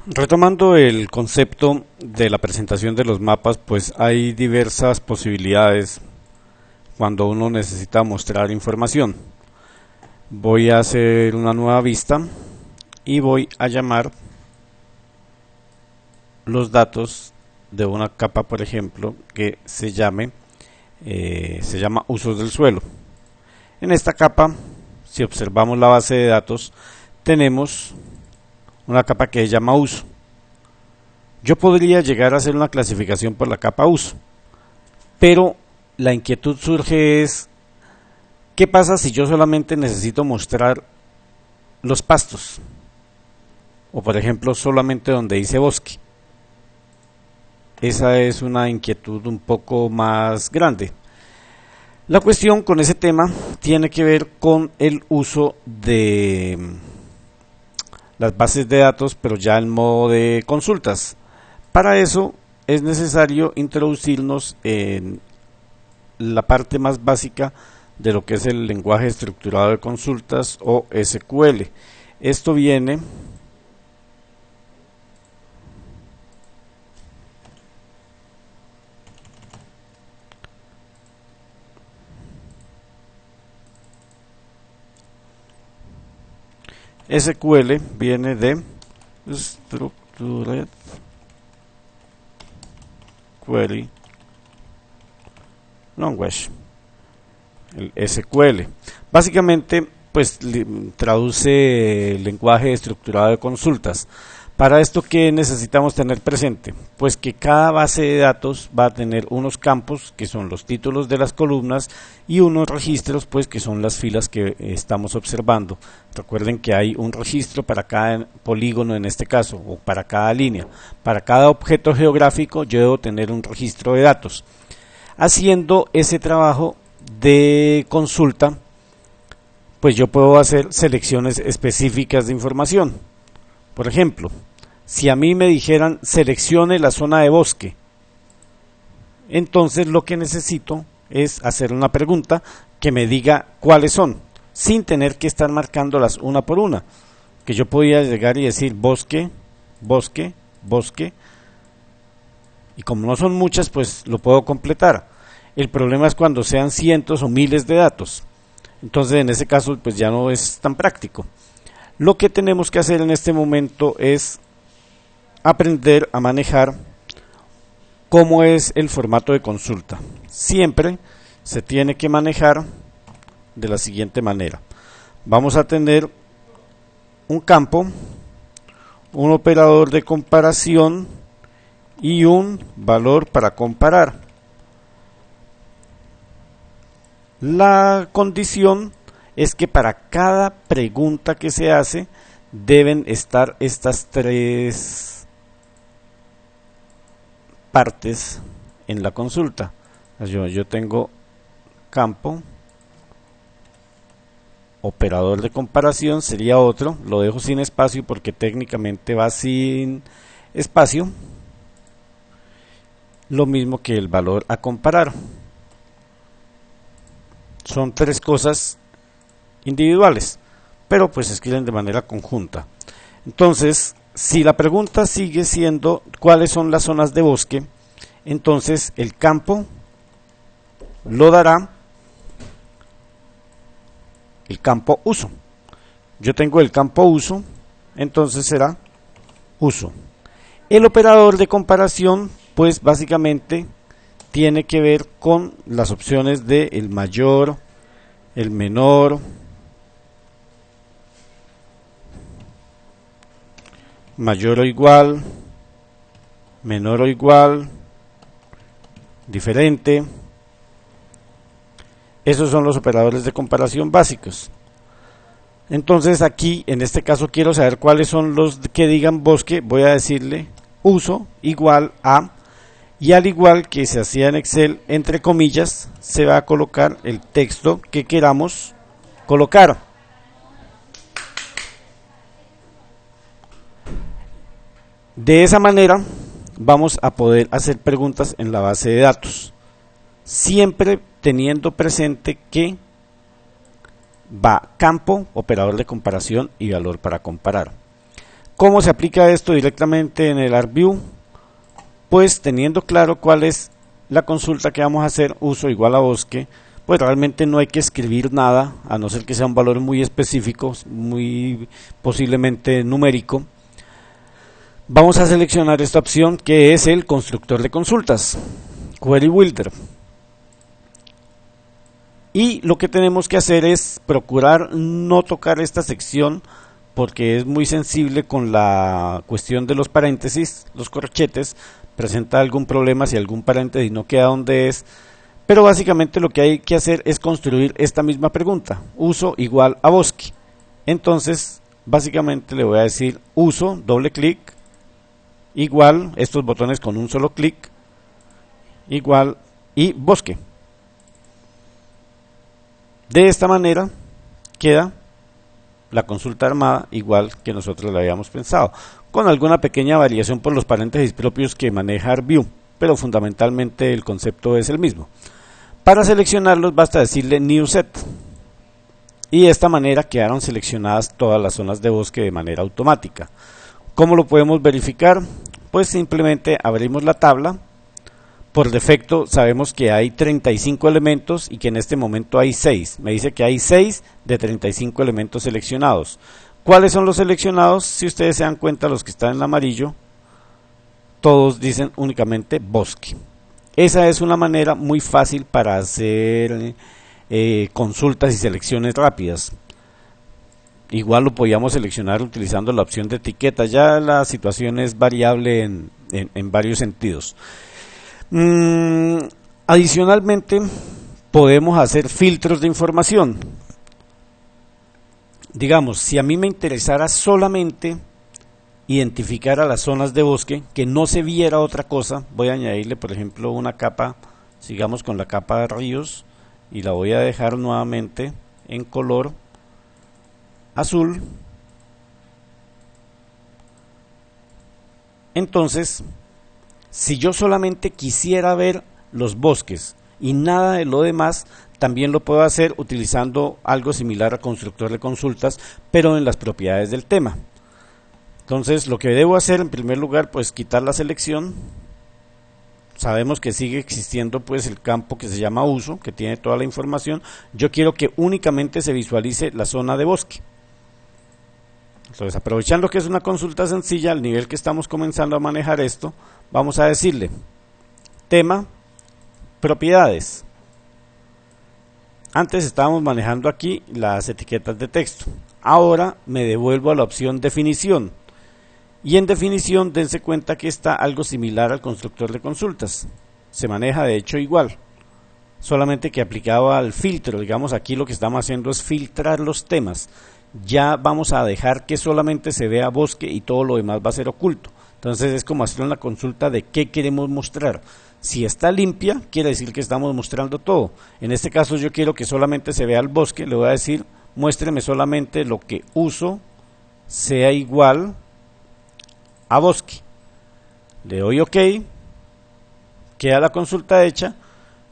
Retomando el concepto de la presentación de los mapas, pues hay diversas posibilidades cuando uno necesita mostrar información. Voy a hacer una nueva vista y voy a llamar los datos de una capa, por ejemplo, que se llama usos del suelo. En esta capa, si observamos la base de datos, tenemos una capa que se llama uso. Yo podría llegar a hacer una clasificación por la capa uso, pero la inquietud surge es, ¿qué pasa si yo solamente necesito mostrar los pastos? O por ejemplo, solamente donde dice bosque. Esa es una inquietud un poco más grande. La cuestión con ese tema tiene que ver con el uso de las bases de datos, pero ya en modo de consultas. Para eso es necesario introducirnos en la parte más básica de lo que es el lenguaje estructurado de consultas o SQL. Esto viene SQL viene de Structured Query Language, el SQL. Básicamente, pues traduce el lenguaje estructurado de consultas. Para esto, ¿qué necesitamos tener presente? Pues que cada base de datos va a tener unos campos que son los títulos de las columnas y unos registros pues que son las filas que estamos observando. Recuerden que hay un registro para cada polígono en este caso o para cada línea. Para cada objeto geográfico yo debo tener un registro de datos. Haciendo ese trabajo de consulta, pues yo puedo hacer selecciones específicas de información. Por ejemplo, si a mí me dijeran seleccione la zona de bosque, entonces lo que necesito es hacer una pregunta que me diga cuáles son, sin tener que estar marcándolas una por una, que yo podía llegar y decir bosque, bosque, bosque, y como no son muchas, pues lo puedo completar. El problema es cuando sean cientos o miles de datos, entonces en ese caso pues ya no es tan práctico. Lo que tenemos que hacer en este momento es aprender a manejar cómo es el formato de consulta. Siempre se tiene que manejar de la siguiente manera. Vamos a tener un campo, un operador de comparación y un valor para comparar. La condición es que para cada pregunta que se hace deben estar estas tres partes en la consulta. Yo tengo campo, operador de comparación sería otro, lo dejo sin espacio porque técnicamente va sin espacio, lo mismo que el valor a comparar. Son tres cosas individuales, pero pues se escriben de manera conjunta. Entonces, si la pregunta sigue siendo cuáles son las zonas de bosque, entonces el campo lo dará el campo uso. Yo tengo el campo uso, entonces será uso. El operador de comparación, pues básicamente tiene que ver con las opciones de el mayor, el menor, mayor o igual, menor o igual, diferente. Esos son los operadores de comparación básicos. Entonces aquí, en este caso, quiero saber cuáles son los que digan bosque. Voy a decirle uso igual a, y al igual que se hacía en Excel, entre comillas, se va a colocar el texto que queramos colocar. De esa manera vamos a poder hacer preguntas en la base de datos, siempre teniendo presente que va campo, operador de comparación y valor para comparar. ¿Cómo se aplica esto directamente en el ArcView? Pues teniendo claro cuál es la consulta que vamos a hacer, uso igual a bosque, pues realmente no hay que escribir nada, a no ser que sea un valor muy específico, muy posiblemente numérico. Vamos a seleccionar esta opción que es el constructor de consultas, Query Builder. Y lo que tenemos que hacer es procurar no tocar esta sección porque es muy sensible con la cuestión de los paréntesis, los corchetes, presenta algún problema si algún paréntesis no queda donde es. Pero básicamente lo que hay que hacer es construir esta misma pregunta, uso igual a bosque. Entonces, básicamente le voy a decir uso, doble clic, igual, estos botones con un solo clic, igual y bosque. De esta manera queda la consulta armada igual que nosotros la habíamos pensado, con alguna pequeña variación por los paréntesis propios que maneja ArcView, pero fundamentalmente el concepto es el mismo. Para seleccionarlos basta decirle New Set y de esta manera quedaron seleccionadas todas las zonas de bosque de manera automática. ¿Cómo lo podemos verificar? Pues simplemente abrimos la tabla. Por defecto sabemos que hay 35 elementos y que en este momento hay 6. Me dice que hay 6 de 35 elementos seleccionados. ¿Cuáles son los seleccionados? Si ustedes se dan cuenta, los que están en amarillo, todos dicen únicamente bosque. Esa es una manera muy fácil para hacer consultas y selecciones rápidas. Igual lo podíamos seleccionar utilizando la opción de etiqueta. Ya la situación es variable en varios sentidos. Adicionalmente, podemos hacer filtros de información. Digamos, si a mí me interesara solamente identificar a las zonas de bosque, que no se viera otra cosa, voy a añadirle por ejemplo una capa, sigamos con la capa de ríos y la voy a dejar nuevamente en color azul. Entonces, si yo solamente quisiera ver los bosques y nada de lo demás, también lo puedo hacer utilizando algo similar a constructor de consultas, pero en las propiedades del tema. Entonces lo que debo hacer en primer lugar, pues quitar la selección. Sabemos que sigue existiendo pues el campo que se llama uso, que tiene toda la información. Yo quiero que únicamente se visualice la zona de bosque. Entonces, aprovechando que es una consulta sencilla, al nivel que estamos comenzando a manejar esto, vamos a decirle tema, propiedades. Antes estábamos manejando aquí las etiquetas de texto. Ahora me devuelvo a la opción definición. Y en definición dense cuenta que está algo similar al constructor de consultas. Se maneja de hecho igual. Solamente que aplicado al filtro, digamos aquí lo que estamos haciendo es filtrar los temas. Ya vamos a dejar que solamente se vea bosque y todo lo demás va a ser oculto. Entonces es como hacer una consulta de qué queremos mostrar. Si está limpia, quiere decir que estamos mostrando todo. En este caso yo quiero que solamente se vea el bosque, le voy a decir, muéstreme solamente lo que uso sea igual a bosque. Le doy OK, queda la consulta hecha,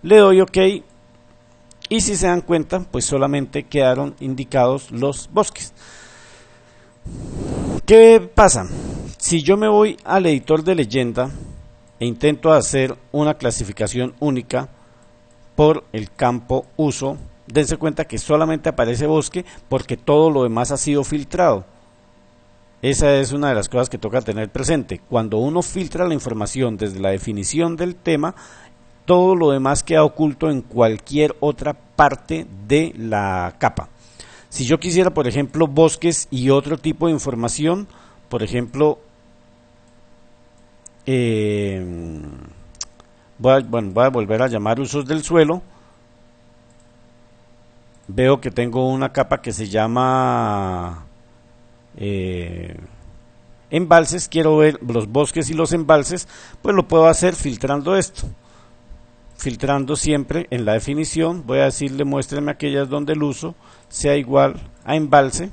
le doy OK y si se dan cuenta, pues solamente quedaron indicados los bosques. ¿Qué pasa? Si yo me voy al editor de leyenda e intento hacer una clasificación única por el campo uso, dense cuenta que solamente aparece bosque porque todo lo demás ha sido filtrado. Esa es una de las cosas que toca tener presente. Cuando uno filtra la información desde la definición del tema, todo lo demás queda oculto en cualquier otra parte de la capa. Si yo quisiera, por ejemplo, bosques y otro tipo de información, por ejemplo, voy a volver a llamar usos del suelo. Veo que tengo una capa que se llama embalses, quiero ver los bosques y los embalses, pues lo puedo hacer filtrando esto. Filtrando siempre en la definición, voy a decirle muéstreme aquellas donde el uso sea igual a embalse.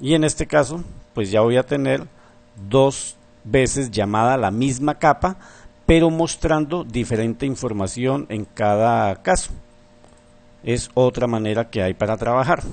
Y en este caso, pues ya voy a tener dos veces llamada la misma capa, pero mostrando diferente información en cada caso. Es otra manera que hay para trabajar.